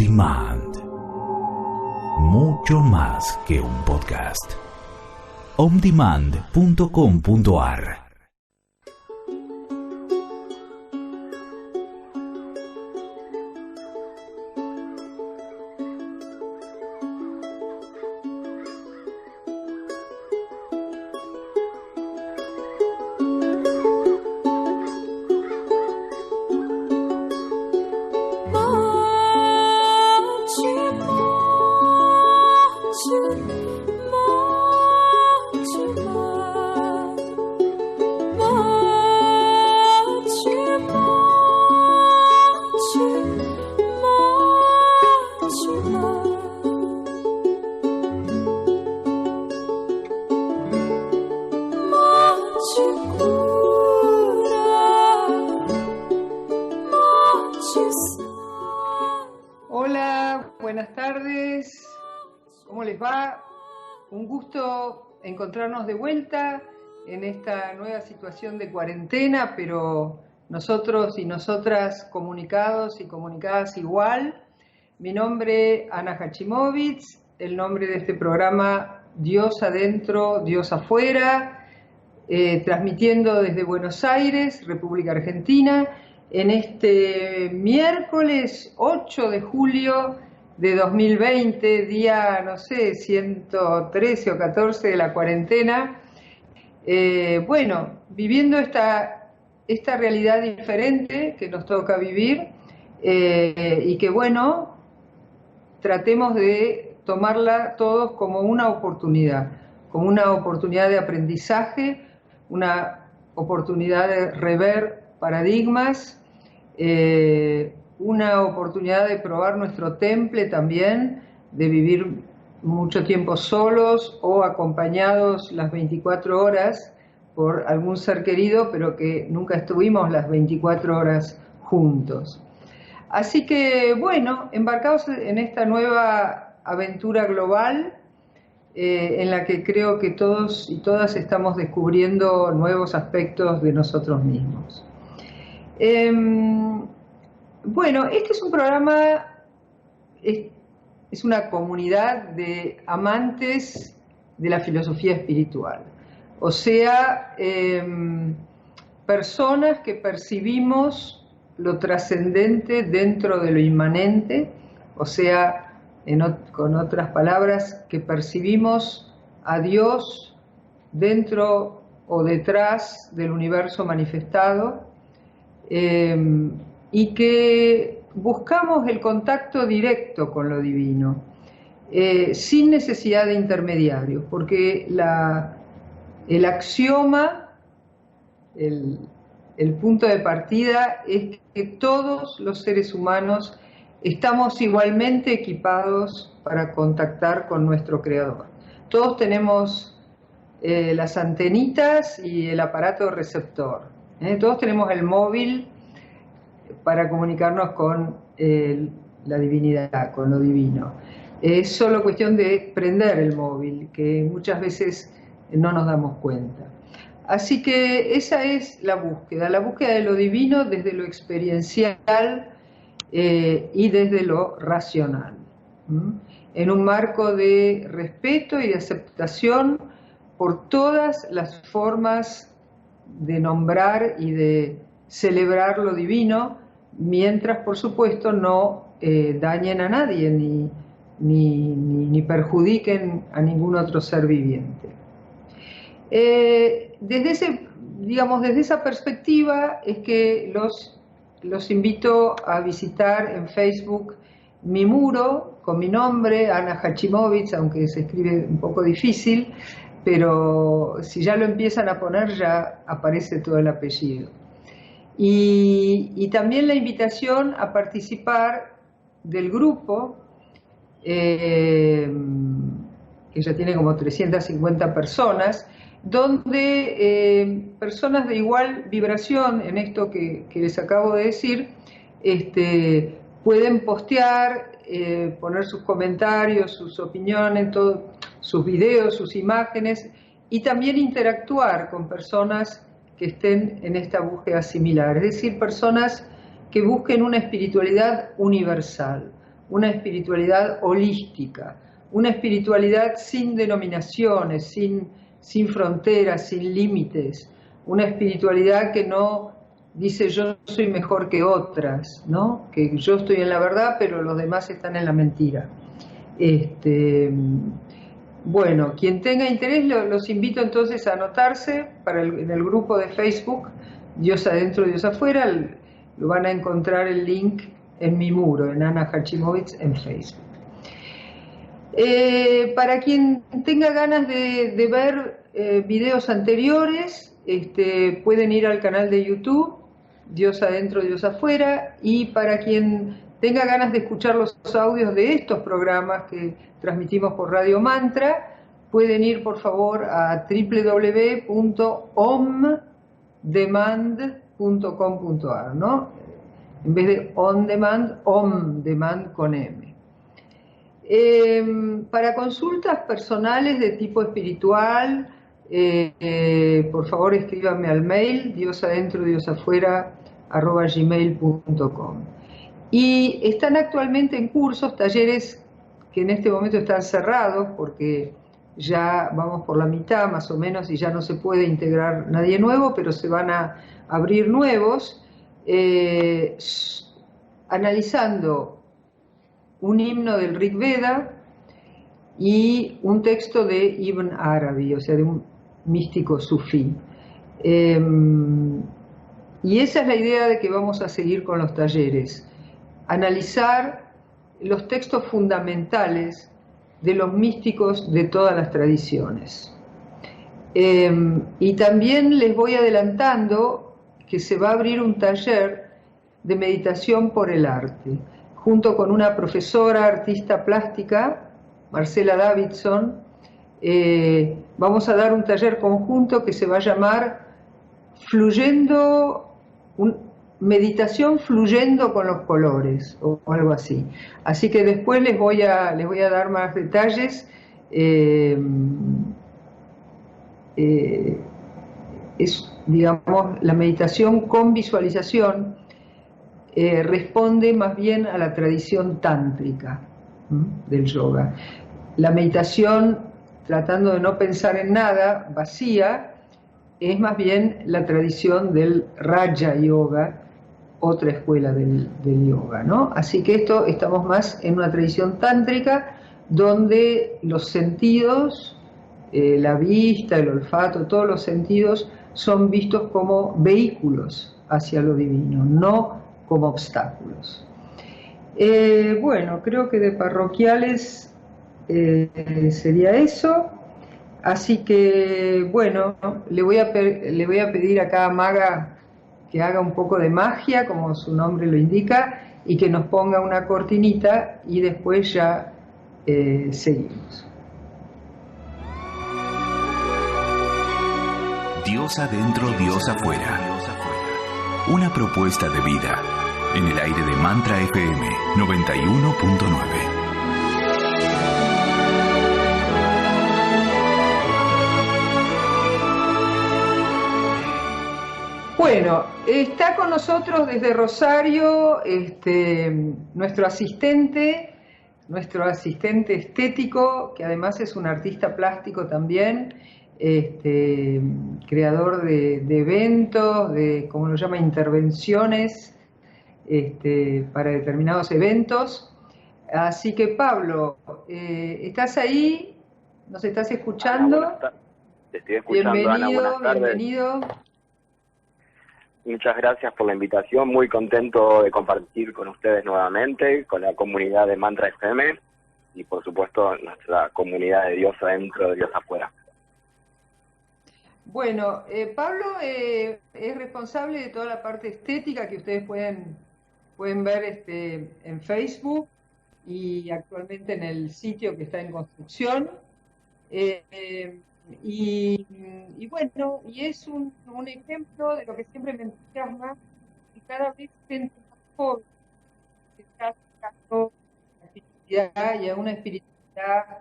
Demand. Mucho más que un podcast. ondemand.com.ar. Hola, buenas tardes. ¿Cómo les va? Un gusto encontrarnos de vuelta en esta nueva situación de cuarentena, pero nosotros y nosotras comunicados y comunicadas igual. Mi nombre es Ana Hachimowicz, el nombre de este programa Dios Adentro, Dios Afuera, transmitiendo desde Buenos Aires, República Argentina, en este miércoles 8 de julio de 2020, día, no sé, 113 o 14 de la cuarentena. Viviendo esta realidad diferente que nos toca vivir y que, bueno, tratemos de tomarla todos como una oportunidad de aprendizaje, una oportunidad de rever paradigmas, una oportunidad de probar nuestro temple también, de vivir mucho tiempo solos o acompañados las 24 horas por algún ser querido, pero que nunca estuvimos las 24 horas juntos. Así que, bueno, embarcados en esta nueva aventura global, en la que creo que todos y todas estamos descubriendo nuevos aspectos de nosotros mismos. Este es un programa, es una comunidad de amantes de la filosofía espiritual, o sea, personas que percibimos lo trascendente dentro de lo inmanente, o sea, con otras palabras, que percibimos a Dios dentro o detrás del universo manifestado, y que buscamos el contacto directo con lo divino, sin necesidad de intermediarios, porque el axioma, el punto de partida es que todos los seres humanos estamos igualmente equipados para contactar con nuestro Creador. Todos tenemos las antenitas y el aparato receptor. Todos tenemos el móvil para comunicarnos con la divinidad, con lo divino. Es solo cuestión de prender el móvil, que muchas veces no nos damos cuenta. Así que esa es la búsqueda de lo divino desde lo experiencial y desde lo racional, en un marco de respeto y de aceptación por todas las formas de nombrar y de celebrar lo divino, mientras por supuesto no dañen a nadie ni perjudiquen a ningún otro ser viviente. Desde esa perspectiva es que los invito a visitar en Facebook mi muro con mi nombre, Ana Hachimowicz, aunque se escribe un poco difícil, pero si ya lo empiezan a poner ya aparece todo el apellido. Y también la invitación a participar del grupo, que ya tiene como 350 personas, donde personas de igual vibración en esto que les acabo de decir, pueden postear, poner sus comentarios, sus opiniones, sus videos, sus imágenes, y también interactuar con personas que estén en esta búsqueda similar, es decir, personas que busquen una espiritualidad universal, una espiritualidad holística, una espiritualidad sin denominaciones, sin fronteras, sin límites, una espiritualidad que no dice yo soy mejor que otras, ¿no? Que yo estoy en la verdad, pero los demás están en la mentira. Bueno, quien tenga interés, los invito entonces a anotarse en el grupo de Facebook, Dios Adentro, Dios Afuera. Lo van a encontrar el link en mi muro, en Ana Hachimowitz en Facebook. Para quien tenga ganas de ver videos anteriores, pueden ir al canal de YouTube, Dios Adentro, Dios Afuera, y para quien tenga ganas de escuchar los audios de estos programas que transmitimos por Radio Mantra, pueden ir por favor a www.omdemand.com.ar, ¿no? En vez de on demand, omdemand con M. Para consultas personales de tipo espiritual, por favor escríbanme al mail diosadentro@gmail.com. Y están actualmente en cursos, talleres que en este momento están cerrados porque ya vamos por la mitad más o menos y ya no se puede integrar nadie nuevo, pero se van a abrir nuevos, analizando un himno del Rig Veda y un texto de Ibn Arabi, o sea, de un místico sufí. Y esa es la idea de que vamos a seguir con los talleres. Analizar los textos fundamentales de los místicos de todas las tradiciones. Y también les voy adelantando que se va a abrir un taller de meditación por el arte, junto con una profesora artista plástica, Marcela Davidson. Vamos a dar un taller conjunto que se va a llamar Meditación fluyendo con los colores, o algo así. Así que después les voy a dar más detalles. Es, digamos, la meditación con visualización responde más bien a la tradición tántrica del yoga. La meditación, tratando de no pensar en nada, vacía, es más bien la tradición del Raja Yoga, otra escuela del yoga, ¿no? Así que estamos más en una tradición tántrica donde los sentidos, la vista, el olfato, todos los sentidos son vistos como vehículos hacia lo divino, no como obstáculos. Bueno, creo que de parroquiales sería eso. Así que, bueno, le voy a pedir acá a Maga que haga un poco de magia, como su nombre lo indica, y que nos ponga una cortinita y después ya seguimos. Dios adentro, Dios afuera. Una propuesta de vida en el aire de Mantra FM 91.9. Bueno, está con nosotros desde Rosario nuestro asistente estético, que además es un artista plástico también, creador de eventos, de, como lo llama, intervenciones para determinados eventos. Así que Pablo, ¿estás ahí? ¿Nos estás escuchando? Ana, te estoy escuchando, bienvenido, Ana, buenas tardes. Bienvenido. Muchas gracias por la invitación, muy contento de compartir con ustedes nuevamente, con la comunidad de Mantra FM y por supuesto nuestra comunidad de Dios adentro, de Dios afuera. Bueno, Pablo es responsable de toda la parte estética que ustedes pueden ver en Facebook y actualmente en el sitio que está en construcción. Y bueno, y es un ejemplo de lo que siempre me entusiasma, que cada vez gente más joven se está acercando a la espiritualidad y a una espiritualidad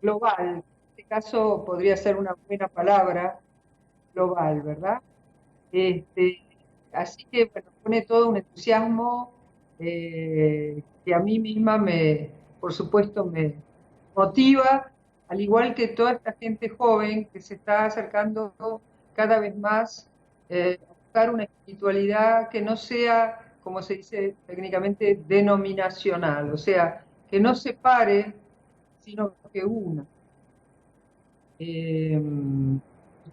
global. En este caso podría ser una buena palabra, global, ¿verdad? Así que bueno, pone todo un entusiasmo que a mí misma por supuesto, me motiva, al igual que toda esta gente joven que se está acercando cada vez más a buscar una espiritualidad que no sea, como se dice técnicamente, denominacional, o sea, que no separe, sino que una, que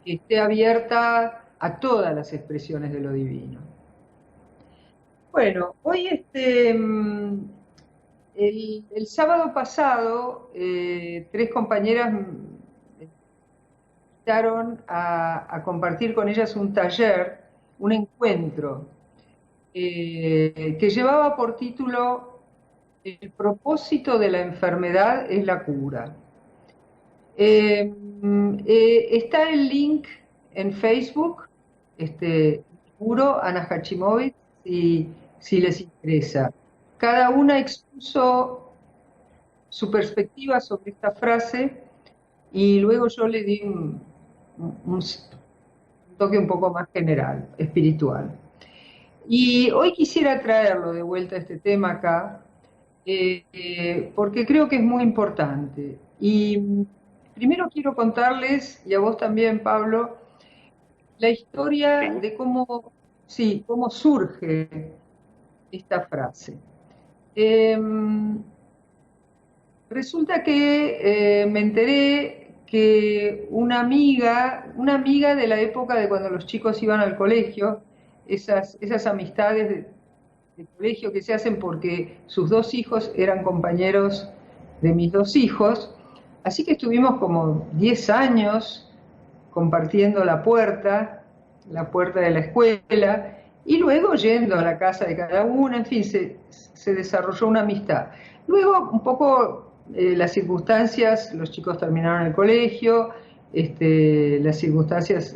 esté abierta a todas las expresiones de lo divino. Bueno, hoy el sábado pasado, tres compañeras me invitaron a compartir con ellas un taller, un encuentro, que llevaba por título "El propósito de la enfermedad es la cura". Está el link en Facebook, seguro, Ana Hachimovic, si les interesa. Cada una expuso su perspectiva sobre esta frase y luego yo le di un toque un poco más general, espiritual. Y hoy quisiera traerlo de vuelta a este tema acá, porque creo que es muy importante. Y primero quiero contarles, y a vos también, Pablo, la historia de cómo surge esta frase. Resulta que me enteré que una amiga de la época de cuando los chicos iban al colegio, esas amistades de colegio que se hacen porque sus dos hijos eran compañeros de mis dos hijos, así que estuvimos como 10 años compartiendo la puerta de la escuela, y luego yendo a la casa de cada una, en fin, se desarrolló una amistad. Luego, un poco las circunstancias, los chicos terminaron el colegio, las circunstancias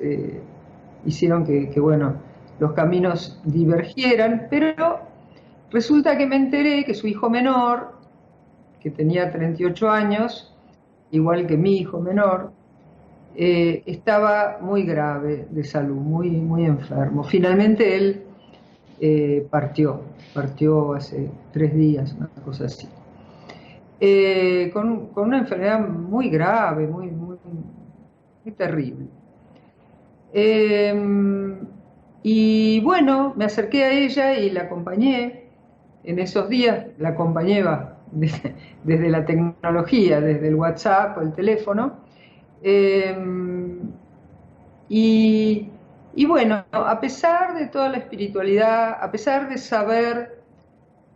hicieron que, bueno, los caminos divergieran, pero resulta que me enteré que su hijo menor, que tenía 38 años, igual que mi hijo menor, estaba muy grave de salud, muy, muy enfermo. Finalmente él partió hace 3 días, una cosa así. Con una enfermedad muy grave, muy terrible. Y bueno, me acerqué a ella y la acompañé. En esos días la acompañé desde la tecnología, desde el WhatsApp o el teléfono. Y bueno, a pesar de toda la espiritualidad, a pesar de saber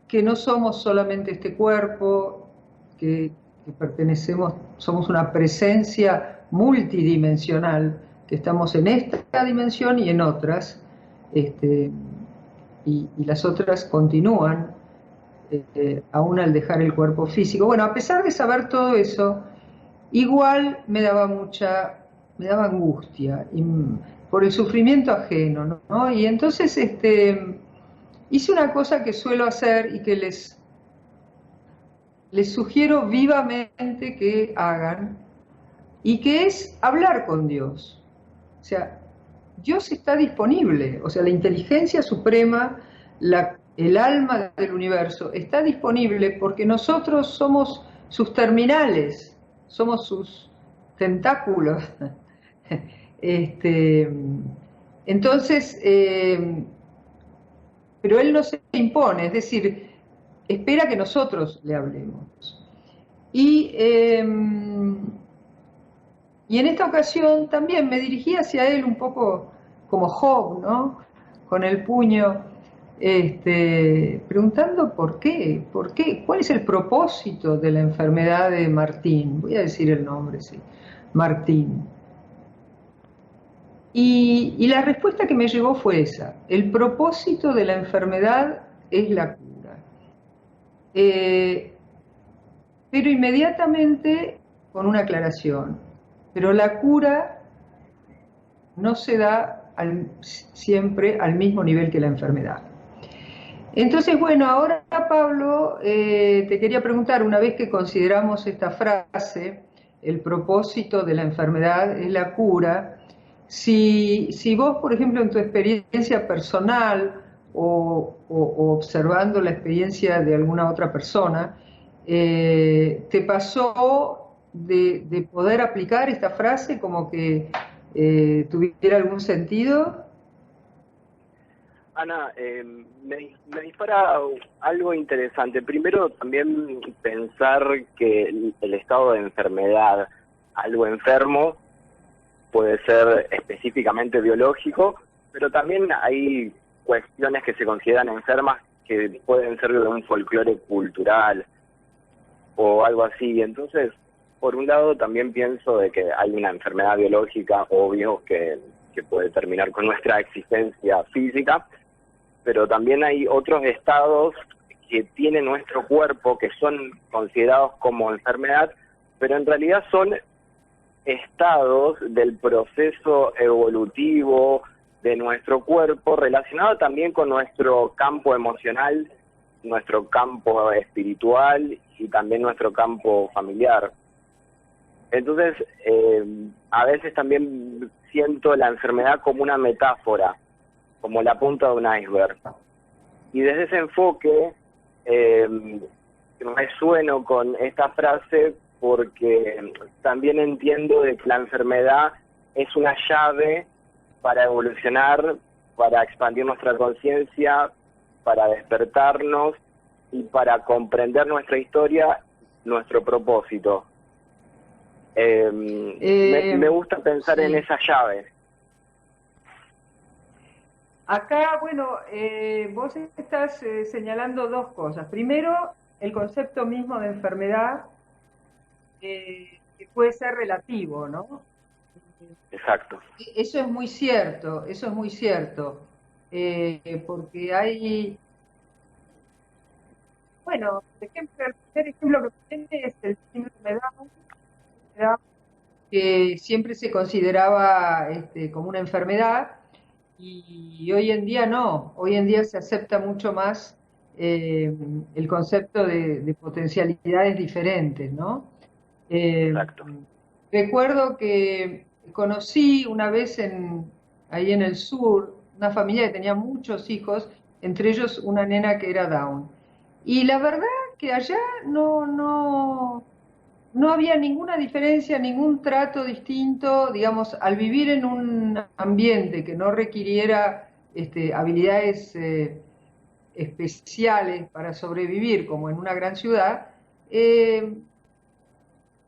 que no somos solamente este cuerpo, que pertenecemos, somos una presencia multidimensional, que estamos en esta dimensión y en otras, y las otras continúan, aún al dejar el cuerpo físico. Bueno, a pesar de saber todo eso, igual me daba angustia por el sufrimiento ajeno, ¿no? Y entonces hice una cosa que suelo hacer y que les sugiero vivamente que hagan, y que es hablar con Dios. O sea, Dios está disponible, o sea, la inteligencia suprema, el alma del universo está disponible porque nosotros somos sus terminales, somos sus tentáculos. Entonces, pero Él no se impone, es decir, espera que nosotros le hablemos. Y en esta ocasión también me dirigí hacia Él un poco como Job, ¿no? Con el puño, preguntando por qué, cuál es el propósito de la enfermedad de Martín. Voy a decir el nombre, sí, Martín. Y la respuesta que me llegó fue esa: el propósito de la enfermedad es la cura. Pero inmediatamente con una aclaración: pero la cura no se da siempre al mismo nivel que la enfermedad. Entonces, bueno, ahora, Pablo, te quería preguntar, una vez que consideramos esta frase, el propósito de la enfermedad es la cura, si vos, por ejemplo, en tu experiencia personal o observando la experiencia de alguna otra persona, ¿te pasó de poder aplicar esta frase como que tuviera algún sentido? Ana, me dispara algo interesante. Primero, también pensar que el estado de enfermedad, algo enfermo, puede ser específicamente biológico, pero también hay cuestiones que se consideran enfermas que pueden ser de un folclore cultural o algo así. Entonces, por un lado, también pienso de que hay una enfermedad biológica, obvio, que puede terminar con nuestra existencia física, pero también hay otros estados que tiene nuestro cuerpo que son considerados como enfermedad, pero en realidad son estados del proceso evolutivo de nuestro cuerpo, relacionado también con nuestro campo emocional, nuestro campo espiritual y también nuestro campo familiar. Entonces, a veces también siento la enfermedad como una metáfora, como la punta de un iceberg. Y desde ese enfoque, resueno con esta frase porque también entiendo de que la enfermedad es una llave para evolucionar, para expandir nuestra conciencia, para despertarnos y para comprender nuestra historia, nuestro propósito. Me gusta pensar en esa llave. Acá, bueno, vos estás señalando dos cosas. Primero, el concepto mismo de enfermedad, que puede ser relativo, ¿no? Exacto. Eso es muy cierto, porque hay, bueno, por ejemplo, el primer ejemplo que tiene es el síndrome de Down, que siempre se consideraba como una enfermedad, y hoy en día no, hoy en día se acepta mucho más el concepto de potencialidades diferentes, ¿no? Exacto. Recuerdo que conocí una vez ahí en el sur una familia que tenía muchos hijos, entre ellos una nena que era Down. Y la verdad que allá no había ninguna diferencia, ningún trato distinto, digamos, al vivir en un ambiente que no requiriera habilidades especiales para sobrevivir, como en una gran ciudad.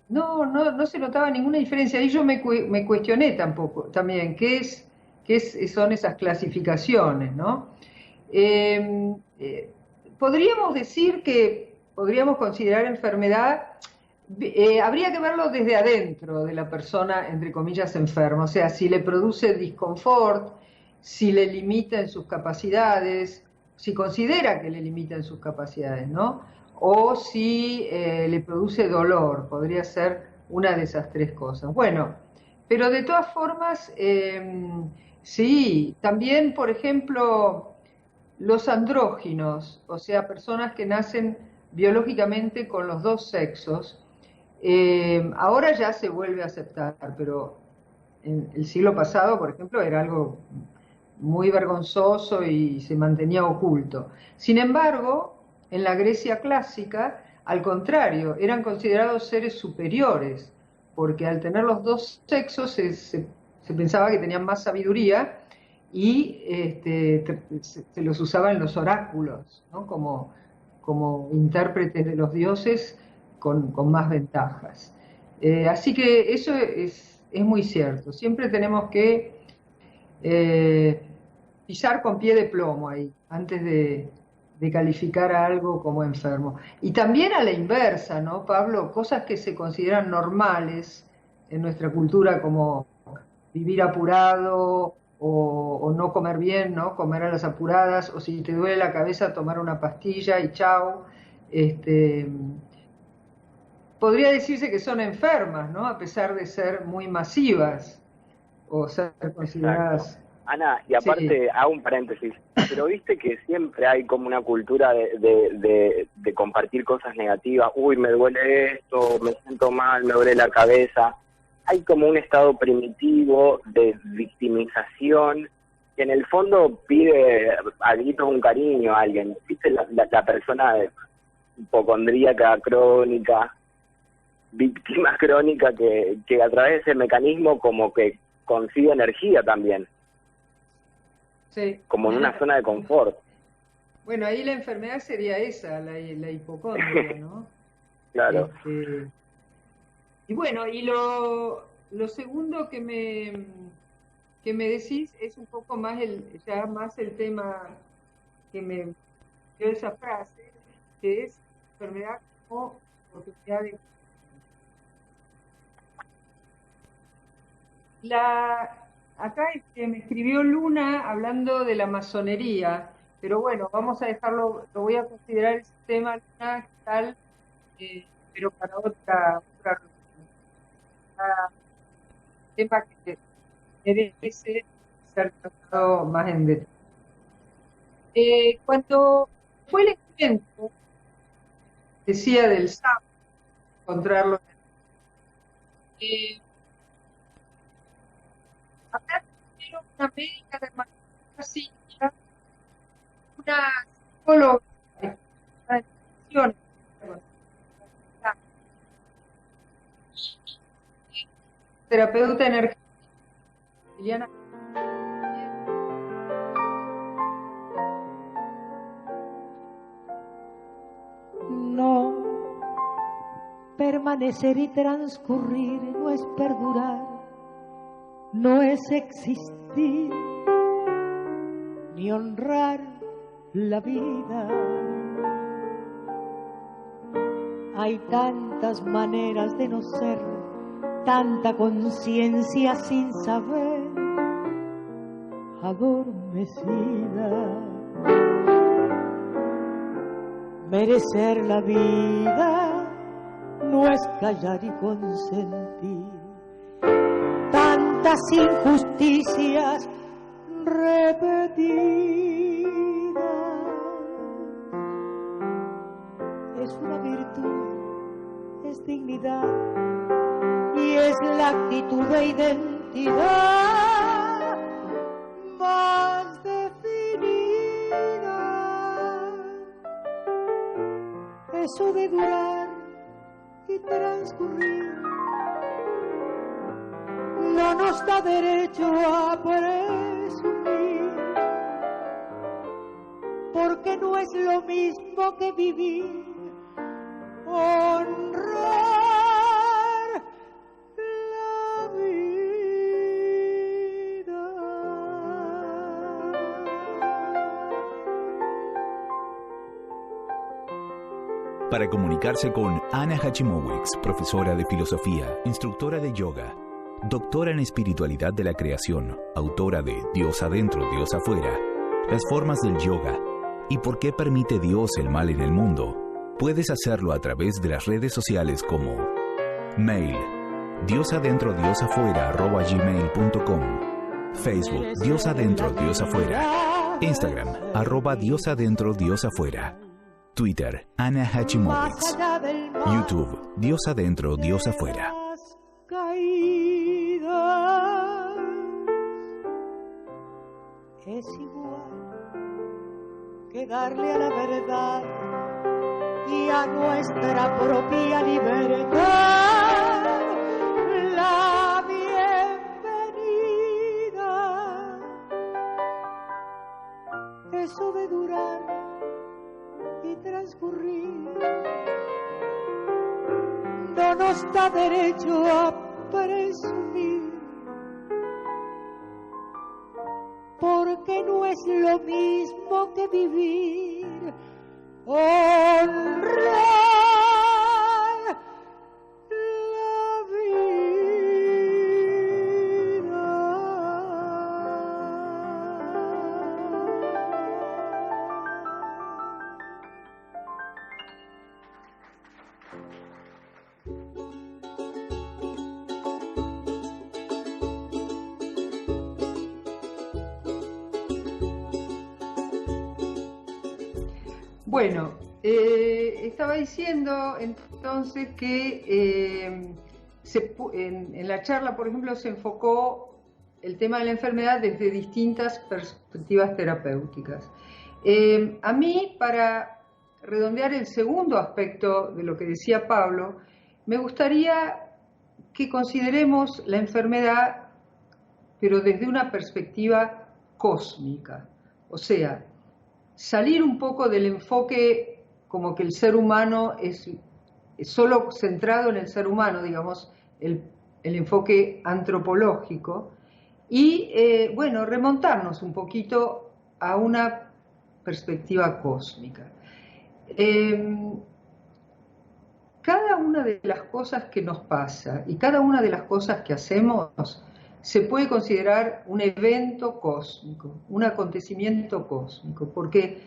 No se notaba ninguna diferencia. Y yo me cuestioné también son esas clasificaciones, ¿no? Podríamos considerar enfermedad, habría que verlo desde adentro de la persona, entre comillas, enferma. O sea, si le produce disconfort, si le limita en sus capacidades, si considera que le limita en sus capacidades, ¿no? O si le produce dolor, podría ser una de esas tres cosas. Bueno, pero de todas formas, sí, también, por ejemplo, los andróginos, o sea, personas que nacen biológicamente con los dos sexos, ahora ya se vuelve a aceptar, pero en el siglo pasado, por ejemplo, era algo muy vergonzoso y se mantenía oculto. Sin embargo, en la Grecia clásica, al contrario, eran considerados seres superiores, porque al tener los dos sexos se pensaba que tenían más sabiduría y se los usaba en los oráculos, ¿no? como intérpretes de los dioses con más ventajas. Así que eso es muy cierto. Siempre tenemos que pisar con pie de plomo ahí, antes de calificar a algo como enfermo. Y también a la inversa, ¿no, Pablo? Cosas que se consideran normales en nuestra cultura, como vivir apurado o no comer bien, ¿no? Comer a las apuradas, o si te duele la cabeza, tomar una pastilla y chao. Podría decirse que son enfermas, ¿no? A pesar de ser muy masivas o ser consideradas... Exacto. Ana, y aparte, sí, hago un paréntesis, pero viste que siempre hay como una cultura de compartir cosas negativas. Uy, me duele esto, me siento mal, me duele la cabeza. Hay como un estado primitivo de victimización en el fondo pide a gritos un cariño a alguien. ¿Viste? La persona hipocondríaca crónica, víctima crónica que a través de ese mecanismo como que consigue energía también. Sí. Como en una zona de confort. Bueno, ahí la enfermedad sería esa, la hipocondria, ¿no? Claro. Y bueno, y lo segundo que me decís es un poco más el tema que me dio esa frase, que es enfermedad como oportunidad de... Acá me escribió Luna hablando de la masonería, pero bueno, vamos a dejarlo, lo voy a considerar ese tema, Luna, tal, pero para otra tema que merece ser tratado más en detalle. Cuando fue el encuentro, decía del sábado, encontrarlo, acá tuvieron una médica de Marcilla, una psicóloga de educación, terapeuta energética, Liliana. No, permanecer y transcurrir no es perdurar, no es existir, ni honrar la vida. Hay tantas maneras de no ser, tanta conciencia sin saber, adormecida. Merecer la vida no es callar y consentir tantas injusticias repetidas. Es una virtud, es dignidad y es la actitud de identidad más definida. Eso de durar y transcurrir no nos da derecho a presumir, porque no es lo mismo que vivir, honrar la vida. Para comunicarse con Ana Hachimowicz, profesora de filosofía, instructora de yoga, doctora en espiritualidad de la creación, autora de Dios adentro, Dios afuera, las formas del yoga y por qué permite Dios el mal en el mundo, puedes hacerlo a través de las redes sociales como mail diosadentrodiosafuera@gmail.com, Facebook Dios adentro, Dios afuera, Instagram @diosadentro, Twitter Ana Hachimowicz, YouTube Dios adentro, Dios afuera. Es igual que darle a la verdad y a nuestra propia libertad la bienvenida. Eso de durar y transcurrir no nos da derecho a presumir, porque no es lo mismo que vivir, honrar la vida. Bueno, estaba diciendo entonces que en la charla, por ejemplo, se enfocó el tema de la enfermedad desde distintas perspectivas terapéuticas. A mí, para redondear el segundo aspecto de lo que decía Pablo, me gustaría que consideremos la enfermedad, pero desde una perspectiva cósmica, o sea, salir un poco del enfoque como que el ser humano es solo centrado en el ser humano, digamos, el enfoque antropológico, y bueno, remontarnos un poquito a una perspectiva cósmica. Cada una de las cosas que nos pasa y cada una de las cosas que hacemos se puede considerar un evento cósmico, un acontecimiento cósmico, porque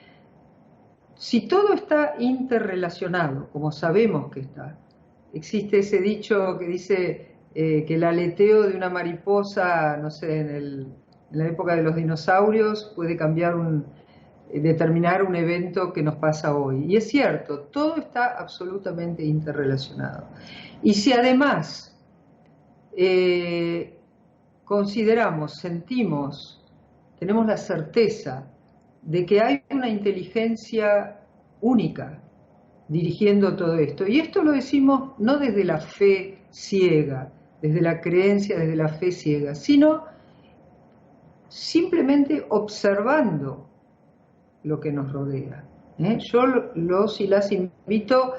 si todo está interrelacionado, como sabemos que está, existe ese dicho que dice que el aleteo de una mariposa, no sé, en la época de los dinosaurios puede cambiar determinar un evento que nos pasa hoy. Y es cierto, todo está absolutamente interrelacionado. Y si además consideramos, sentimos, tenemos la certeza de que hay una inteligencia única dirigiendo todo esto, y esto lo decimos no desde la fe ciega, desde la creencia, desde la fe ciega, sino simplemente observando lo que nos rodea. Yo los y las invito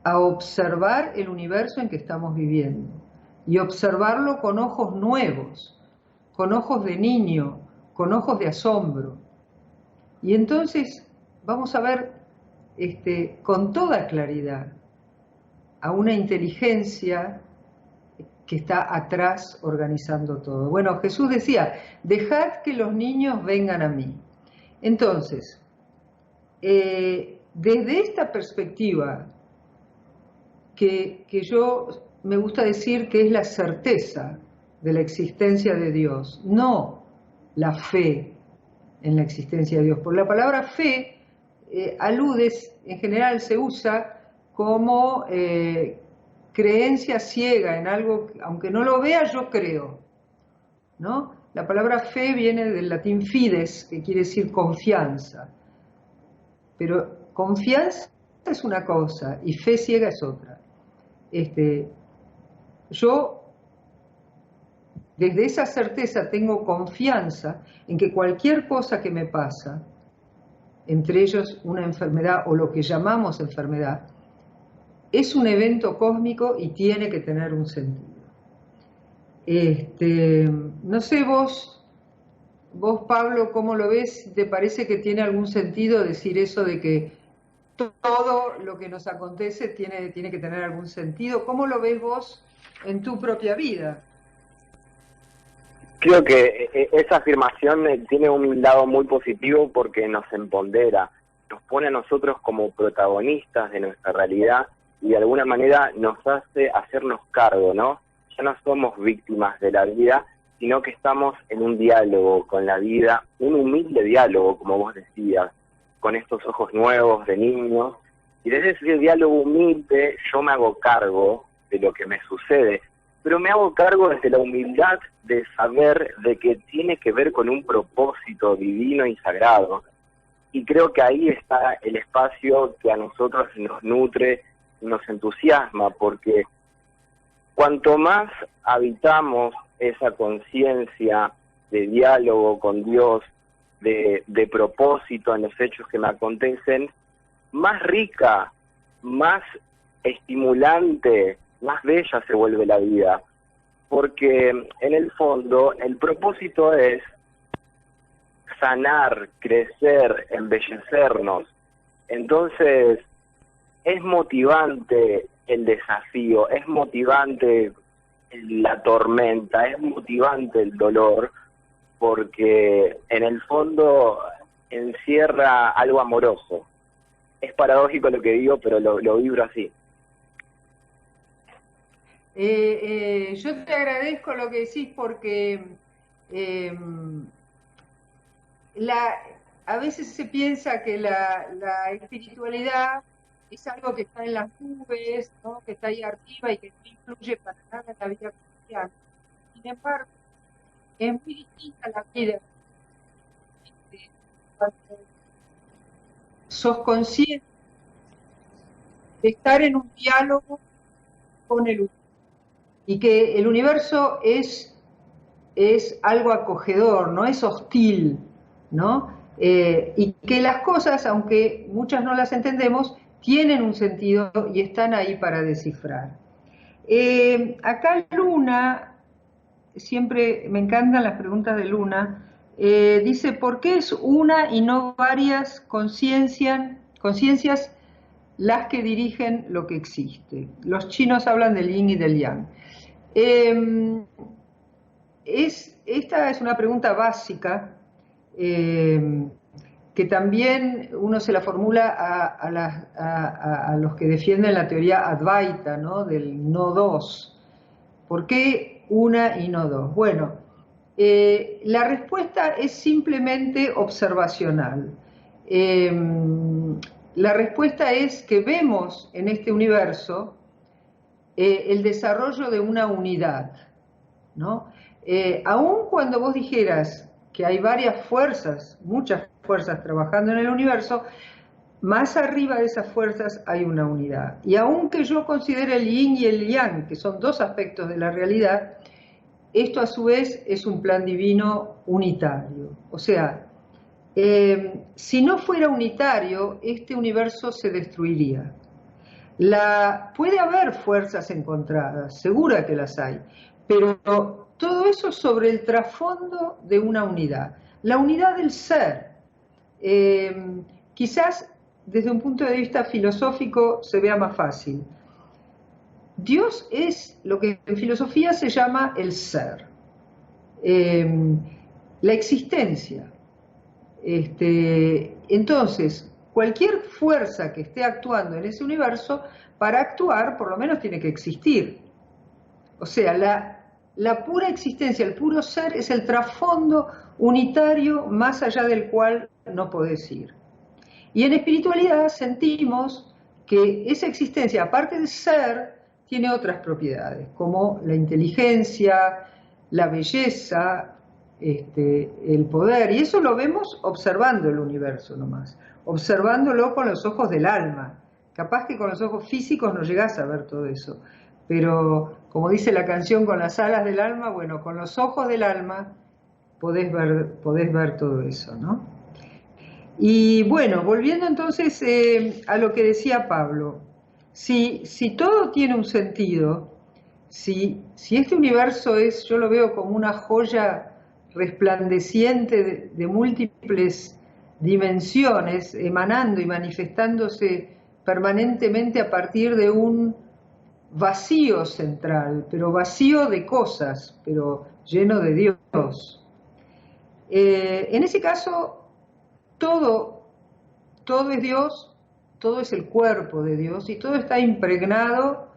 a observar el universo en que estamos viviendo y observarlo con ojos nuevos, con ojos de niño, con ojos de asombro. Y entonces vamos a ver con toda claridad a una inteligencia que está atrás organizando todo. Bueno, Jesús decía, dejad que los niños vengan a mí. Entonces, desde esta perspectiva, que yo me gusta decir que es la certeza de la existencia de Dios, no la fe en la existencia de Dios. Por la palabra fe alude, en general se usa como creencia ciega en algo, aunque no lo vea, yo creo, ¿no? La palabra fe viene del latín fides, que quiere decir confianza. Pero confianza es una cosa y fe ciega es otra. Yo, desde esa certeza, tengo confianza en que cualquier cosa que me pasa, entre ellos una enfermedad o lo que llamamos enfermedad, es un evento cósmico y tiene que tener un sentido. No sé vos Pablo, ¿cómo lo ves? ¿Te parece que tiene algún sentido decir eso de que todo lo que nos acontece tiene que tener algún sentido? ¿Cómo lo ves vos en tu propia vida? Creo que esa afirmación tiene un lado muy positivo porque nos empodera, nos pone a nosotros como protagonistas de nuestra realidad y de alguna manera nos hace hacernos cargo, ¿no? Ya no somos víctimas de la vida, sino que estamos en un diálogo con la vida, un humilde diálogo, como vos decías, con estos ojos nuevos de niños, y desde ese diálogo humilde yo me hago cargo de lo que me sucede, pero me hago cargo desde la humildad de saber de que tiene que ver con un propósito divino y sagrado, y creo que ahí está el espacio que a nosotros nos nutre, nos entusiasma, porque cuanto más habitamos esa conciencia de diálogo con Dios, de propósito en los hechos que me acontecen, más rica, más estimulante, más bella se vuelve la vida. Porque en el fondo el propósito es sanar, crecer, embellecernos. Entonces es motivante el desafío, es motivante la tormenta, es motivante el dolor, porque en el fondo encierra algo amoroso. Es paradójico lo que digo, pero lo vibro así. Yo te agradezco lo que decís porque a veces se piensa que la espiritualidad es algo que está en las nubes, ¿no? Que está ahí arriba y que no influye para nada en la vida cristiana. Sin embargo, es muy distinta la vida. Cuando sos consciente de estar en un diálogo con el universo y que el universo es algo acogedor, no es hostil, ¿no? Y que las cosas, aunque muchas no las entendemos, tienen un sentido y están ahí para descifrar. Acá Luna, siempre me encantan las preguntas de Luna, dice, ¿por qué es una y no varias conciencias las que dirigen lo que existe? Los chinos hablan del yin y del yang. Esta es una pregunta básica que también uno se la formula a los que defienden la teoría Advaita, ¿no? Del no dos. ¿Por qué una y no dos? Bueno, la respuesta es simplemente observacional. La respuesta es que vemos en este universo el desarrollo de una unidad, ¿no? Aun cuando vos dijeras que hay varias fuerzas, muchas fuerzas trabajando en el universo, más arriba de esas fuerzas hay una unidad. Y aunque yo considere el yin y el yang, que son dos aspectos de la realidad, esto a su vez es un plan divino unitario. O sea, si no fuera unitario, este universo se destruiría. Puede haber fuerzas encontradas, segura que las hay, pero todo eso sobre el trasfondo de una unidad, la unidad del ser. Quizás desde un punto de vista filosófico se vea más fácil. Dios es lo que en filosofía se llama el ser, la existencia. Entonces, cualquier fuerza que esté actuando en ese universo, para actuar por lo menos tiene que existir. O sea, la pura existencia, el puro ser es el trasfondo unitario más allá del cual no podés ir. Y en espiritualidad sentimos que esa existencia, aparte de ser, tiene otras propiedades, como la inteligencia, la belleza, el poder, y eso lo vemos observando el universo nomás, observándolo con los ojos del alma. Capaz que con los ojos físicos no llegás a ver todo eso, pero como dice la canción, con las alas del alma, bueno, con los ojos del alma podés ver todo eso, ¿no? Y bueno, volviendo entonces a lo que decía Pablo, si todo tiene un sentido, si este universo es, yo lo veo como una joya resplandeciente de múltiples dimensiones, emanando y manifestándose permanentemente a partir de un vacío central, pero vacío de cosas, pero lleno de Dios. En ese caso, todo es Dios, todo es el cuerpo de Dios y todo está impregnado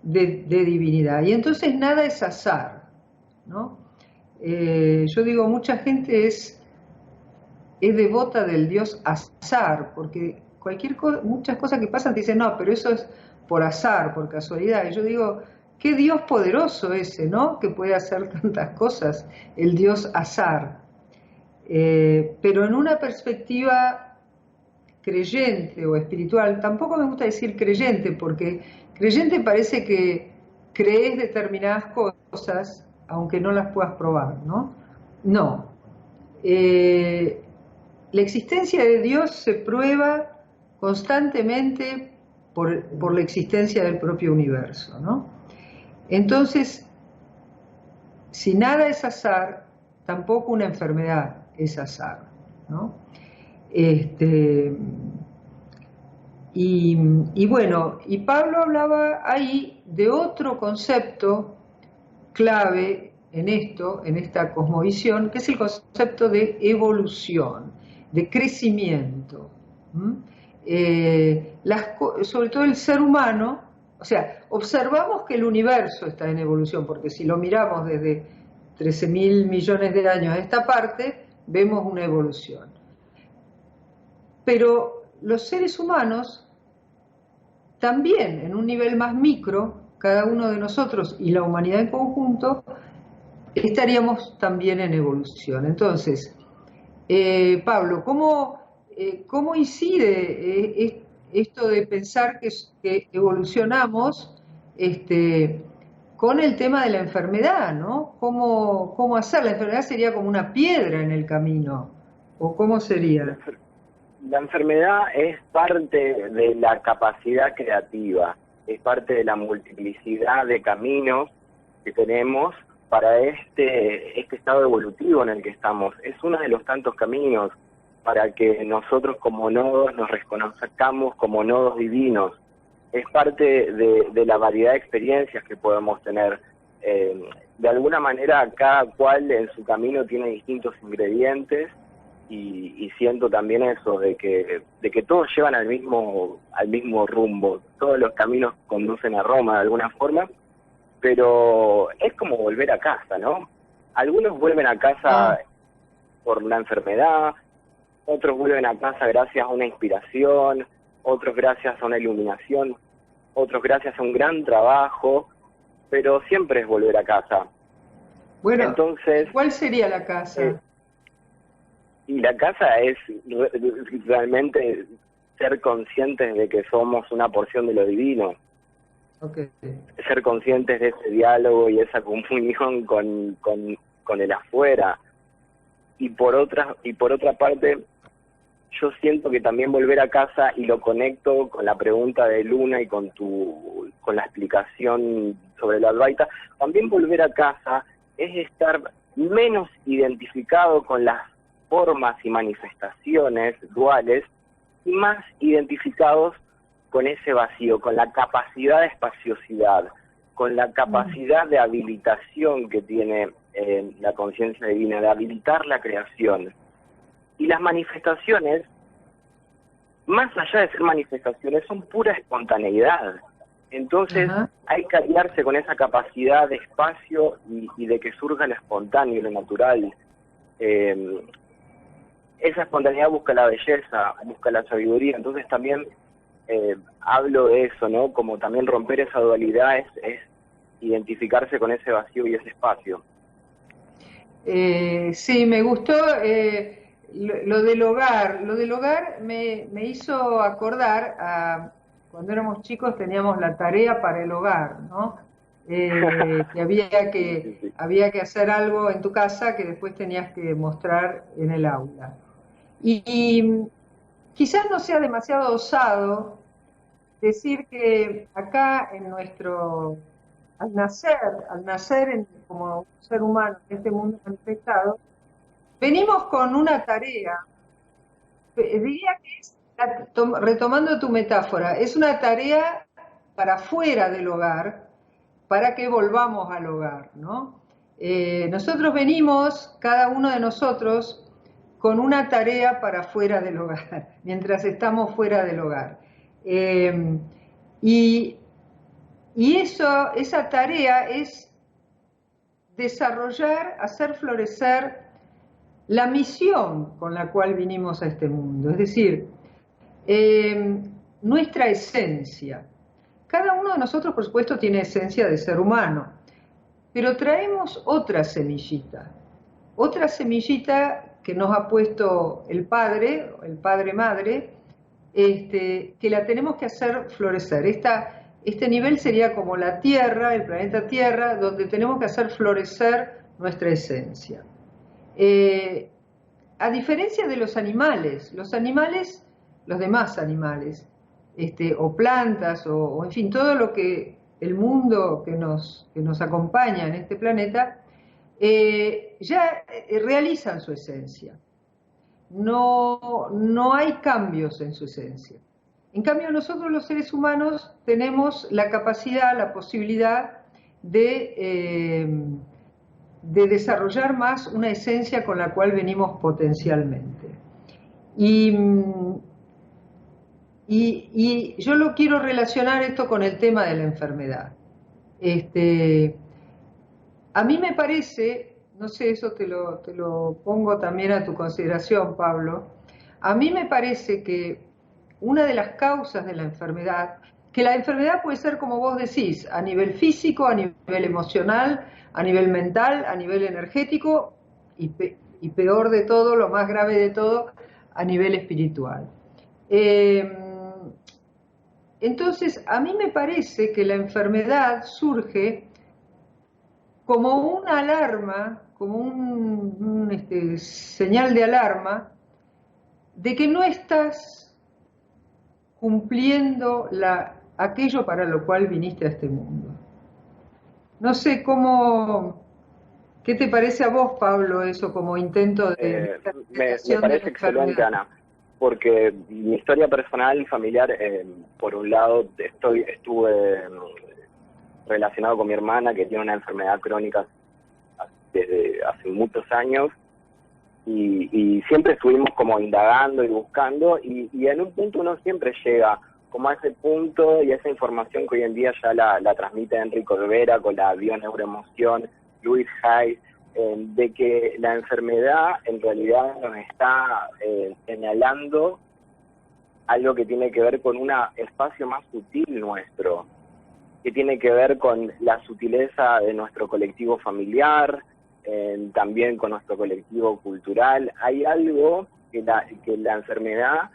de divinidad. Y entonces nada es azar, ¿no? Yo digo, mucha gente es devota del Dios azar, porque muchas cosas que pasan te dicen, no, pero eso es por azar, por casualidad. Y yo digo, qué Dios poderoso ese, ¿no? Que puede hacer tantas cosas, el Dios azar. Pero en una perspectiva creyente o espiritual, tampoco me gusta decir creyente, porque creyente parece que crees determinadas cosas, aunque no las puedas probar, ¿no? No. La existencia de Dios se prueba constantemente por la existencia del propio universo, ¿no? Entonces, si nada es azar, tampoco una enfermedad es azar, ¿no? Y bueno, y Pablo hablaba ahí de otro concepto clave en esta cosmovisión, que es el concepto de evolución, de crecimiento. Sobre todo el ser humano, o sea, observamos que el universo está en evolución, porque si lo miramos desde 13.000 millones de años a esta parte, vemos una evolución. Pero los seres humanos, también en un nivel más micro, cada uno de nosotros y la humanidad en conjunto, estaríamos también en evolución. Entonces, Pablo, ¿cómo incide esto de pensar que evolucionamos con el tema de la enfermedad, ¿no? ¿Cómo hacer? La enfermedad sería como una piedra en el camino, ¿o cómo sería? La enfermedad es parte de la capacidad creativa, es parte de la multiplicidad de caminos que tenemos para este estado evolutivo en el que estamos. Es uno de los tantos caminos para que nosotros como nodos nos reconozcamos como nodos divinos. Es parte de la variedad de experiencias que podemos tener. De alguna manera cada cual en su camino tiene distintos ingredientes y siento también eso, de que todos llevan al mismo rumbo. Todos los caminos conducen a Roma de alguna forma, pero es como volver a casa, ¿no? Algunos vuelven a casa por la enfermedad, otros vuelven a casa gracias a una inspiración, otros gracias a una iluminación, otros gracias a un gran trabajo, pero siempre es volver a casa. Bueno, entonces, ¿cuál sería la casa? Y la casa es realmente ser conscientes de que somos una porción de lo divino. Okay. Ser conscientes de ese diálogo y esa comunión con el afuera. Y por otra parte, yo siento que también volver a casa, y lo conecto con la pregunta de Luna y con la explicación sobre la Advaita, también volver a casa es estar menos identificado con las formas y manifestaciones duales y más identificados con ese vacío, con la capacidad de espaciosidad, con la capacidad de habilitación que tiene la conciencia divina, de habilitar la creación. Y las manifestaciones, más allá de ser manifestaciones, son pura espontaneidad. Entonces hay que aliarse con esa capacidad de espacio y de que surja lo espontáneo, lo natural. Esa espontaneidad busca la belleza, busca la sabiduría. Entonces también hablo de eso, ¿no? Como también romper esa dualidad es identificarse con ese vacío y ese espacio. Sí, me gustó lo del hogar. Lo del hogar me hizo acordar a cuando éramos chicos teníamos la tarea para el hogar, ¿no? Que había que hacer algo en tu casa que después tenías que mostrar en el aula. Y quizás no sea demasiado osado decir que acá en al nacer como ser humano en este mundo manifestado, venimos con una tarea, diría que es, retomando tu metáfora, es una tarea para fuera del hogar, para que volvamos al hogar, ¿no? Nosotros venimos, cada uno de nosotros, con una tarea para fuera del hogar, mientras estamos fuera del hogar. Y esa tarea es desarrollar, hacer florecer la misión con la cual vinimos a este mundo, es decir, nuestra esencia. Cada uno de nosotros, por supuesto, tiene esencia de ser humano, pero traemos otra semillita que nos ha puesto el Padre-Madre, que la tenemos que hacer florecer. Este nivel sería como la Tierra, el planeta Tierra, donde tenemos que hacer florecer nuestra esencia. A diferencia de los animales, los demás animales, o plantas, o en fin, todo lo que el mundo que nos acompaña en este planeta, ya realizan su esencia. No hay cambios en su esencia. En cambio, nosotros los seres humanos tenemos la capacidad, la posibilidad de desarrollar más una esencia con la cual venimos potencialmente. Y yo lo quiero relacionar esto con el tema de la enfermedad. A mí me parece, no sé, eso te lo pongo también a tu consideración, Pablo, a mí me parece que una de las causas de la enfermedad que la enfermedad puede ser, como vos decís, a nivel físico, a nivel emocional, a nivel mental, a nivel energético y peor de todo, lo más grave de todo, a nivel espiritual. Entonces, a mí me parece que la enfermedad surge como una alarma, como un señal de alarma, de que no estás cumpliendo aquello para lo cual viniste a este mundo. No sé ¿qué te parece a vos, Pablo, eso como intento de... Me parece excelente, Ana, porque mi historia personal y familiar, por un lado, estuve relacionado con mi hermana, que tiene una enfermedad crónica desde hace muchos años, y siempre estuvimos como indagando y buscando, y en un punto uno siempre llega como a ese punto y esa información que hoy en día ya la transmite Enrique Olvera con la bioneuroemoción, Louise Hay, de que la enfermedad en realidad nos está señalando algo que tiene que ver con un espacio más sutil nuestro, que tiene que ver con la sutileza de nuestro colectivo familiar, también con nuestro colectivo cultural. Hay algo que la enfermedad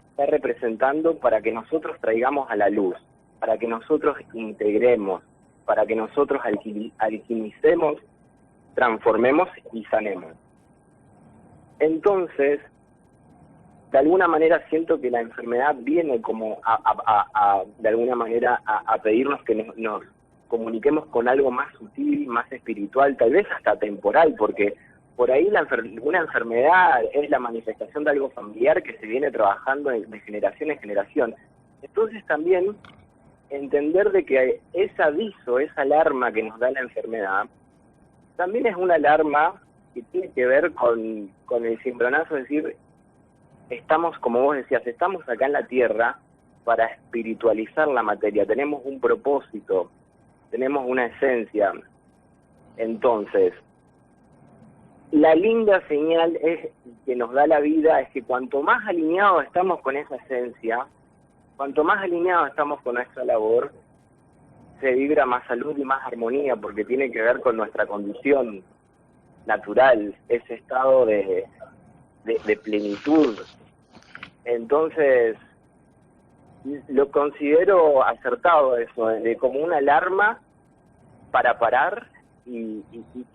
está representando para que nosotros traigamos a la luz, para que nosotros integremos, para que nosotros alquimicemos, transformemos y sanemos. Entonces, de alguna manera siento que la enfermedad viene como de alguna manera a pedirnos que nos comuniquemos con algo más sutil, más espiritual, tal vez hasta temporal, porque por ahí una enfermedad es la manifestación de algo familiar que se viene trabajando de generación en generación. Entonces también entender de que ese aviso, esa alarma que nos da la enfermedad, también es una alarma que tiene que ver con el cimbronazo, es decir, estamos, como vos decías, estamos acá en la Tierra para espiritualizar la materia, tenemos un propósito, tenemos una esencia. Entonces, la linda señal que nos da la vida es que cuanto más alineados estamos con esa esencia, cuanto más alineados estamos con nuestra labor, se vibra más salud y más armonía, porque tiene que ver con nuestra condición natural, ese estado de plenitud. Entonces, lo considero acertado eso, de como una alarma para parar y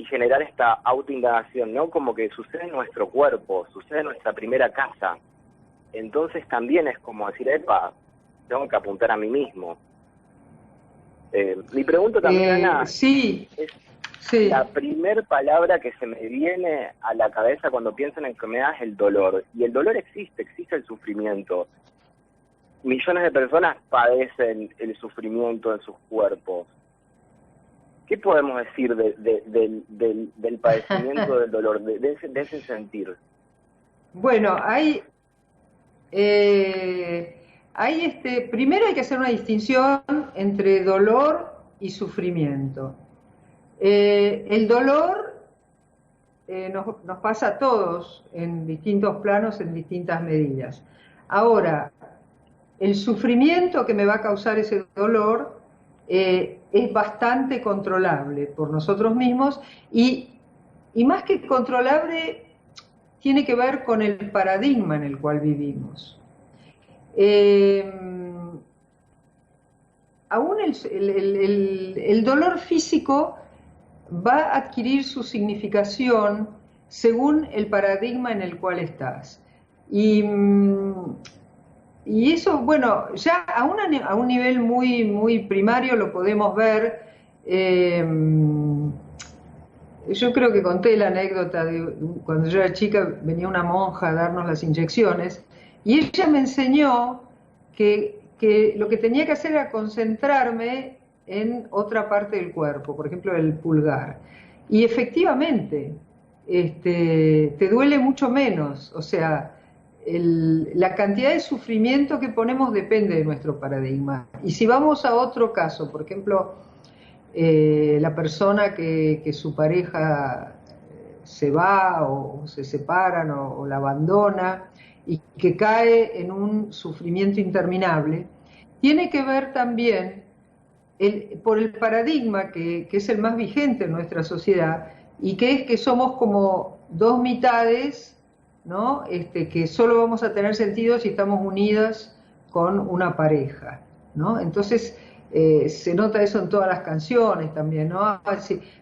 generar esta autoindagación, ¿no? Como que sucede en nuestro cuerpo, sucede en nuestra primera casa. Entonces también es como decir, epa, tengo que apuntar a mí mismo. Mi pregunta también, Ana, sí. La primer palabra que se me viene a la cabeza cuando pienso en enfermedad es el dolor. Y el dolor existe el sufrimiento. Millones de personas padecen el sufrimiento en sus cuerpos. ¿Qué podemos decir del padecimiento del dolor, de ese sentir? Bueno, primero hay que hacer una distinción entre dolor y sufrimiento. El dolor nos pasa a todos en distintos planos, en distintas medidas. Ahora, el sufrimiento que me va a causar ese dolor es bastante controlable por nosotros mismos y más que controlable, tiene que ver con el paradigma en el cual vivimos. Aún el dolor físico va a adquirir su significación según el paradigma en el cual estás. Y eso, bueno, ya a un nivel muy, muy primario lo podemos ver. Yo creo que conté la anécdota de cuando yo era chica, venía una monja a darnos las inyecciones y ella me enseñó que lo que tenía que hacer era concentrarme en otra parte del cuerpo, por ejemplo el pulgar. Y efectivamente, te duele mucho menos, o sea, la cantidad de sufrimiento que ponemos depende de nuestro paradigma. Y si vamos a otro caso, por ejemplo, la persona que su pareja se va o se separan o la abandona y que cae en un sufrimiento interminable, tiene que ver también por el paradigma que es el más vigente en nuestra sociedad, y que es que somos como dos mitades, ¿no? Que solo vamos a tener sentido si estamos unidas con una pareja, ¿no? Entonces se nota eso en todas las canciones también, ¿no?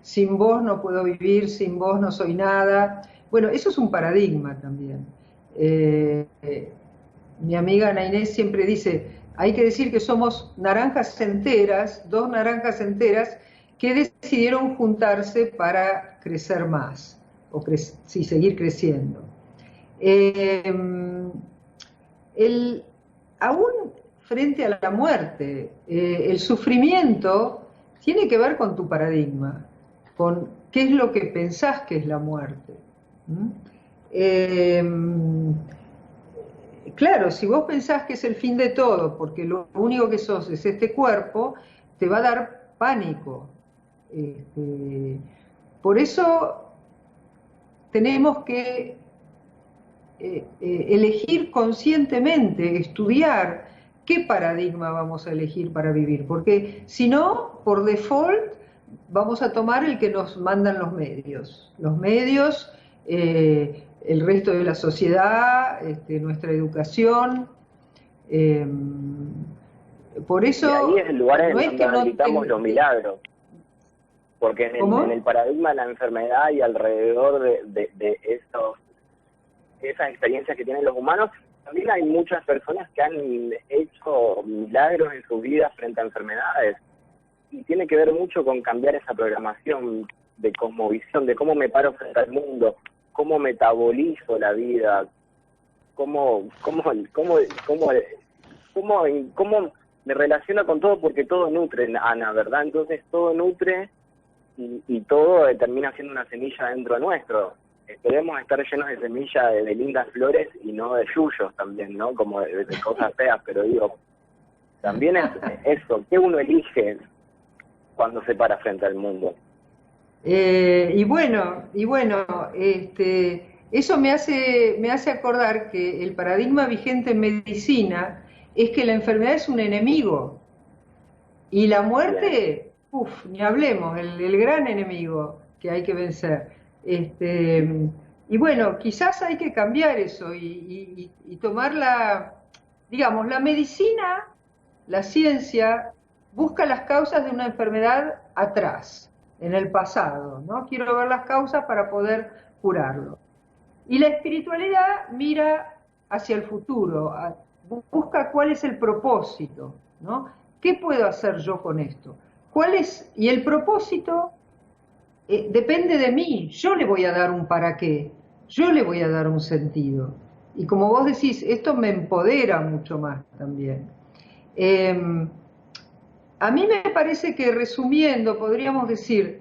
Sin vos no puedo vivir, sin vos no soy nada. Bueno, eso es un paradigma también. Mi amiga Ana Inés siempre dice, hay que decir que somos naranjas enteras, dos naranjas enteras, que decidieron juntarse para crecer más, o seguir creciendo. Aún frente a la muerte, el sufrimiento tiene que ver con tu paradigma, con qué es lo que pensás que es la muerte. Claro, si vos pensás que es el fin de todo, porque lo único que sos es este cuerpo, te va a dar pánico. Por eso tenemos que elegir conscientemente, estudiar qué paradigma vamos a elegir para vivir, porque si no, por default, vamos a tomar el que nos mandan los medios. Los medios, el resto de la sociedad, nuestra educación. Por eso... Y ahí es el lugar en no es donde que no necesitamos los milagros. Porque en el paradigma de la enfermedad y alrededor de esas experiencias que tienen los humanos, también hay muchas personas que han hecho milagros en sus vidas frente a enfermedades. Y tiene que ver mucho con cambiar esa programación de cosmovisión, de cómo me paro frente al mundo, cómo metabolizo la vida, cómo me relaciono con todo, porque todo nutre, Ana, ¿verdad? Entonces todo nutre y todo termina siendo una semilla dentro nuestro. Esperemos estar llenos de semillas de lindas flores y no de yuyos también, ¿no? Como de cosas feas, pero digo, también es eso, ¿qué uno elige cuando se para frente al mundo? Y bueno, eso me hace acordar que el paradigma vigente en medicina es que la enfermedad es un enemigo y la muerte, ni hablemos, el gran enemigo que hay que vencer. Y bueno, quizás hay que cambiar eso y tomar digamos, la medicina, la ciencia, busca las causas de una enfermedad atrás, en el pasado, ¿no? Quiero ver las causas para poder curarlo. Y la espiritualidad mira hacia el futuro, busca cuál es el propósito, ¿no? ¿Qué puedo hacer yo con esto? Y el propósito depende de mí, yo le voy a dar un para qué, yo le voy a dar un sentido. Y como vos decís, esto me empodera mucho más también. A mí me parece que, resumiendo, podríamos decir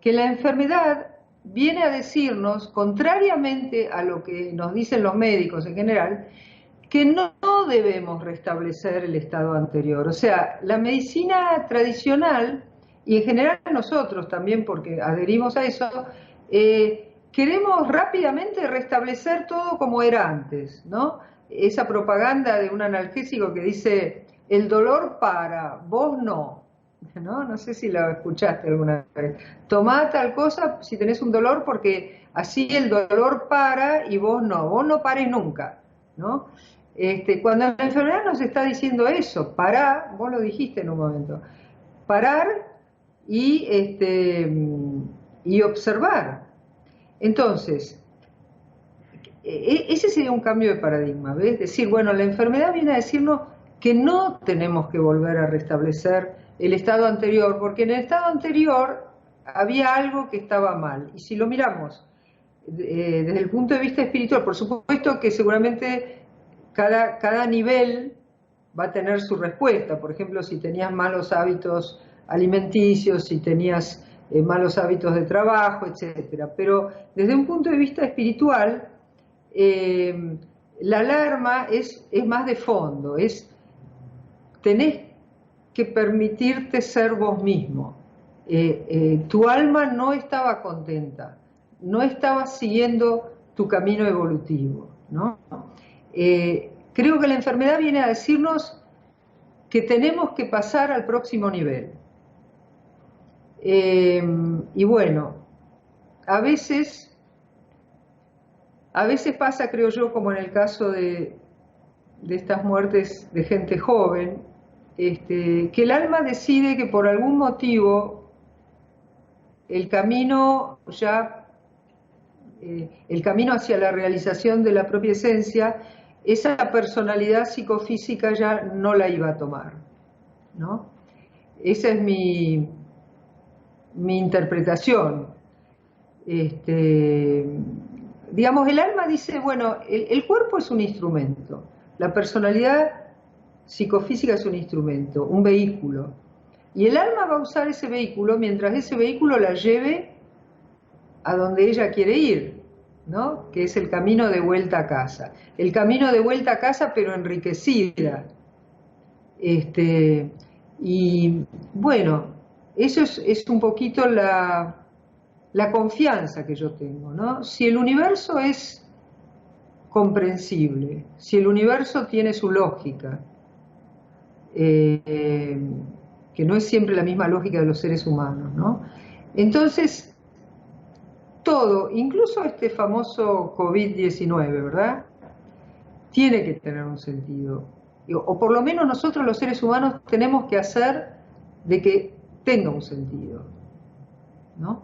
que la enfermedad viene a decirnos, contrariamente a lo que nos dicen los médicos en general, que no debemos restablecer el estado anterior. O sea, la medicina tradicional, y en general nosotros también, porque adherimos a eso, queremos rápidamente restablecer todo como era antes, ¿no? Esa propaganda de un analgésico que dice, el dolor para, vos no. No sé si lo escuchaste alguna vez. Tomá tal cosa si tenés un dolor, porque así el dolor para y vos no pares nunca, ¿no? Cuando la enfermedad nos está diciendo eso, pará, vos lo dijiste en un momento, parar y observar. Entonces, ese sería un cambio de paradigma, ¿ves? Decir, bueno, la enfermedad viene a decirnos que no tenemos que volver a restablecer el estado anterior, porque en el estado anterior había algo que estaba mal. Y si lo miramos desde el punto de vista espiritual, por supuesto que seguramente cada nivel va a tener su respuesta. Por ejemplo, si tenías malos hábitos alimenticios, si tenías malos hábitos de trabajo, etcétera. Pero desde un punto de vista espiritual, la alarma es más de fondo, tenés que permitirte ser vos mismo. Tu alma no estaba contenta, no estaba siguiendo tu camino evolutivo, ¿no? Creo que la enfermedad viene a decirnos que tenemos que pasar al próximo nivel. Y bueno, a veces pasa, creo yo, como en el caso de estas muertes de gente joven, que el alma decide que por algún motivo el camino hacia la realización de la propia esencia, esa personalidad psicofísica ya no la iba a tomar, ¿no? Esa es mi interpretación. Digamos, el alma dice, bueno, el cuerpo es un instrumento, la personalidad psicofísica es un instrumento, un vehículo, y el alma va a usar ese vehículo mientras ese vehículo la lleve a donde ella quiere ir, ¿no? Que es el camino de vuelta a casa. El camino de vuelta a casa, pero enriquecida. Y bueno, eso es un poquito la confianza que yo tengo, ¿no? Si el universo es comprensible, si el universo tiene su lógica, que no es siempre la misma lógica de los seres humanos, ¿no? Entonces, todo, incluso este famoso COVID-19, ¿verdad? Tiene que tener un sentido. O por lo menos nosotros los seres humanos tenemos que hacer de que tenga un sentido, ¿no?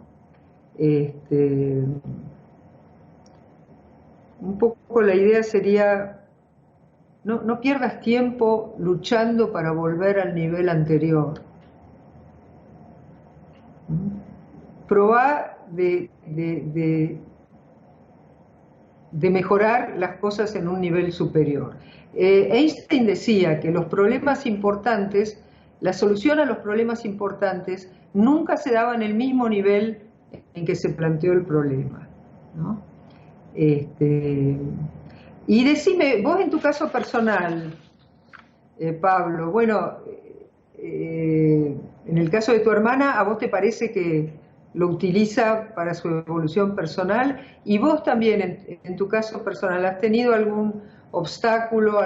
Un poco la idea sería, no pierdas tiempo luchando para volver al nivel anterior. Probá de mejorar las cosas en un nivel superior. Einstein decía que los problemas importantes, la solución a los problemas importantes nunca se daba en el mismo nivel en que se planteó el problema, ¿no? Y decime, vos en tu caso personal, Pablo, bueno, en el caso de tu hermana, ¿a vos te parece que lo utiliza para su evolución personal? Y vos también, en tu caso personal, ¿has tenido algún obstáculo,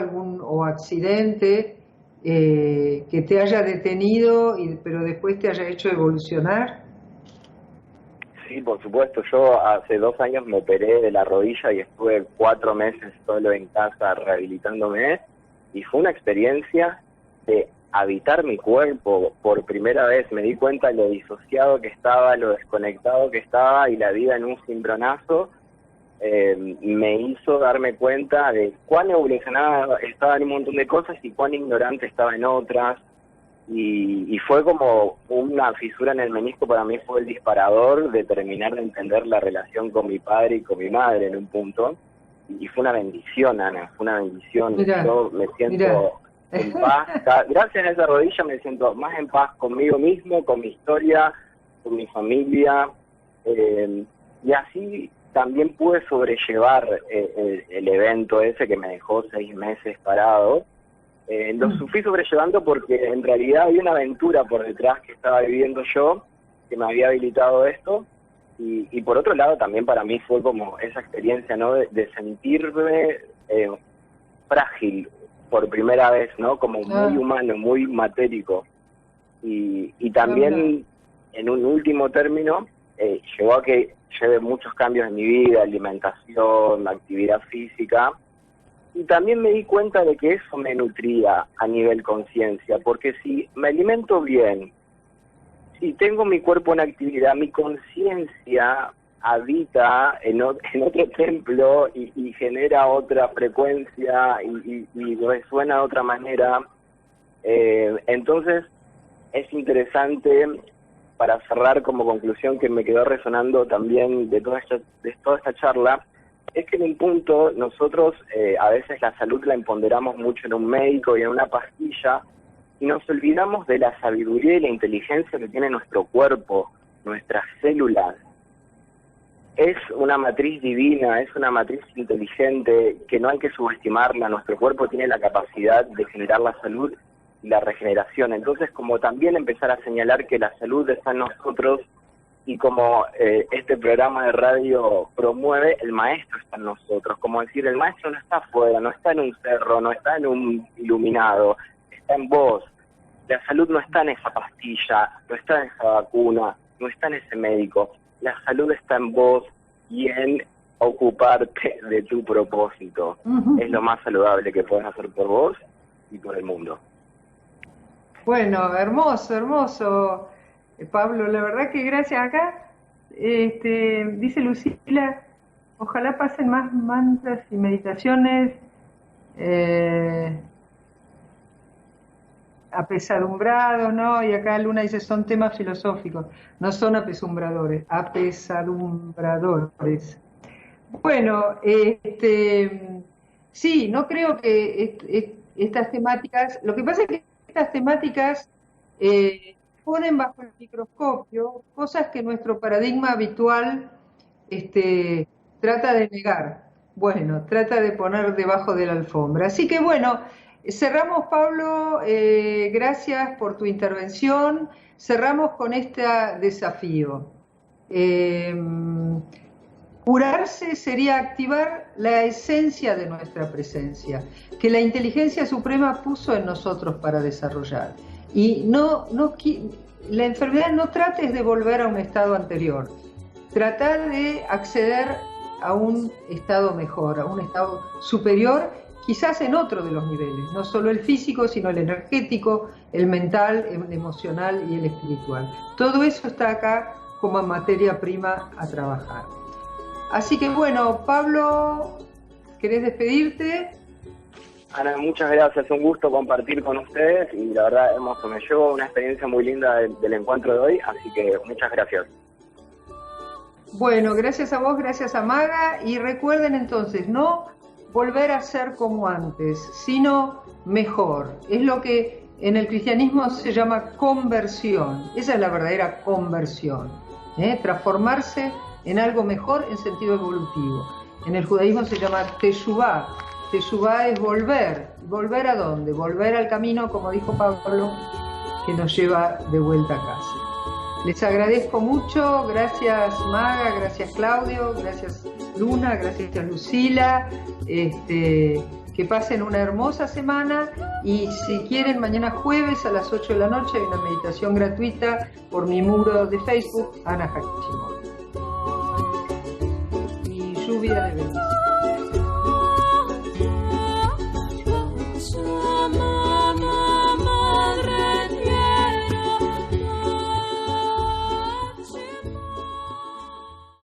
o accidente que te haya detenido, pero después te haya hecho evolucionar? Sí, por supuesto. Yo hace 2 años me operé de la rodilla y estuve 4 meses solo en casa rehabilitándome, y fue una experiencia de habitar mi cuerpo por primera vez. Me di cuenta de lo disociado que estaba, lo desconectado que estaba, y la vida en un cimbronazo me hizo darme cuenta de cuán evolucionada estaba en un montón de cosas y cuán ignorante estaba en otras. Y fue como una fisura en el menisco. Para mí fue el disparador de terminar de entender la relación con mi padre y con mi madre en un punto. Y fue una bendición, Ana, fue una bendición. Mirá, yo me siento en paz. Gracias a esa rodilla me siento más en paz conmigo mismo, con mi historia, con mi familia. Y así también pude sobrellevar el evento ese que me dejó 6 meses parado. Lo fui sobrellevando porque en realidad había una aventura por detrás que estaba viviendo yo, que me había habilitado esto, y por otro lado también para mí fue como esa experiencia, ¿no? De sentirme frágil por primera vez, ¿no? Como muy humano, muy matérico, y también en un último término llevó a que lleve muchos cambios en mi vida, alimentación, actividad física. Y también me di cuenta de que eso me nutría a nivel conciencia, porque si me alimento bien, si tengo mi cuerpo en actividad, mi conciencia habita en otro templo y genera otra frecuencia y resuena de otra manera. Entonces es interesante, para cerrar como conclusión que me quedó resonando también de toda esta charla, es que en un punto nosotros a veces la salud la empoderamos mucho en un médico y en una pastilla, y nos olvidamos de la sabiduría y la inteligencia que tiene nuestro cuerpo, nuestras células. Es una matriz divina, es una matriz inteligente que no hay que subestimarla. Nuestro cuerpo tiene la capacidad de generar la salud y la regeneración. Entonces, como también empezar a señalar que la salud está en nosotros, y como este programa de radio promueve, el maestro está en nosotros. Como decir, el maestro no está afuera, no está en un cerro, no está en un iluminado, está está en vos. La salud no está en esa pastilla, no está en esa vacuna, no está en ese médico. La salud está en vos y en ocuparte de tu propósito. Es lo más saludable que puedes hacer por vos y por el mundo. Bueno, hermoso, hermoso, Pablo. La verdad que gracias acá. Dice Lucila, ojalá pasen más mantras y meditaciones apesadumbrados, ¿no? Y acá Luna dice, son temas filosóficos, no son apesadumbradores, apesadumbradores. Bueno, sí, no creo que estas temáticas, lo que pasa es que estas temáticas ponen bajo el microscopio cosas que nuestro paradigma habitual trata de negar, bueno, trata de poner debajo de la alfombra. Así que bueno, cerramos, Pablo, gracias por tu intervención, cerramos con este desafío. Curarse sería activar la esencia de nuestra presencia, que la inteligencia suprema puso en nosotros para desarrollar. Y la enfermedad no trates de volver a un estado anterior, tratar de acceder a un estado mejor, a un estado superior, quizás en otro de los niveles, no solo el físico, sino el energético, el mental, el emocional y el espiritual. Todo eso está acá como materia prima a trabajar. Así que bueno, Pablo, ¿querés despedirte? Ana, muchas gracias, un gusto compartir con ustedes y la verdad me llevo una experiencia muy linda del encuentro de hoy, así que muchas gracias. Bueno, gracias a vos, gracias a Maga, y recuerden entonces, no volver a ser como antes, sino mejor. Es lo que en el cristianismo se llama conversión, esa es la verdadera conversión, transformarse en algo mejor en sentido evolutivo. En el judaísmo se llama teshuvá. Teshuvá es volver. ¿Volver a dónde? Volver al camino, como dijo Pablo, que nos lleva de vuelta a casa. Les agradezco mucho, gracias Maga, gracias Claudio, gracias Luna, gracias a Lucila, que pasen una hermosa semana y si quieren mañana jueves a las 8 de la noche hay una meditación gratuita por mi muro de Facebook, Ana Hachimoto. Y lluvia de bendiciones.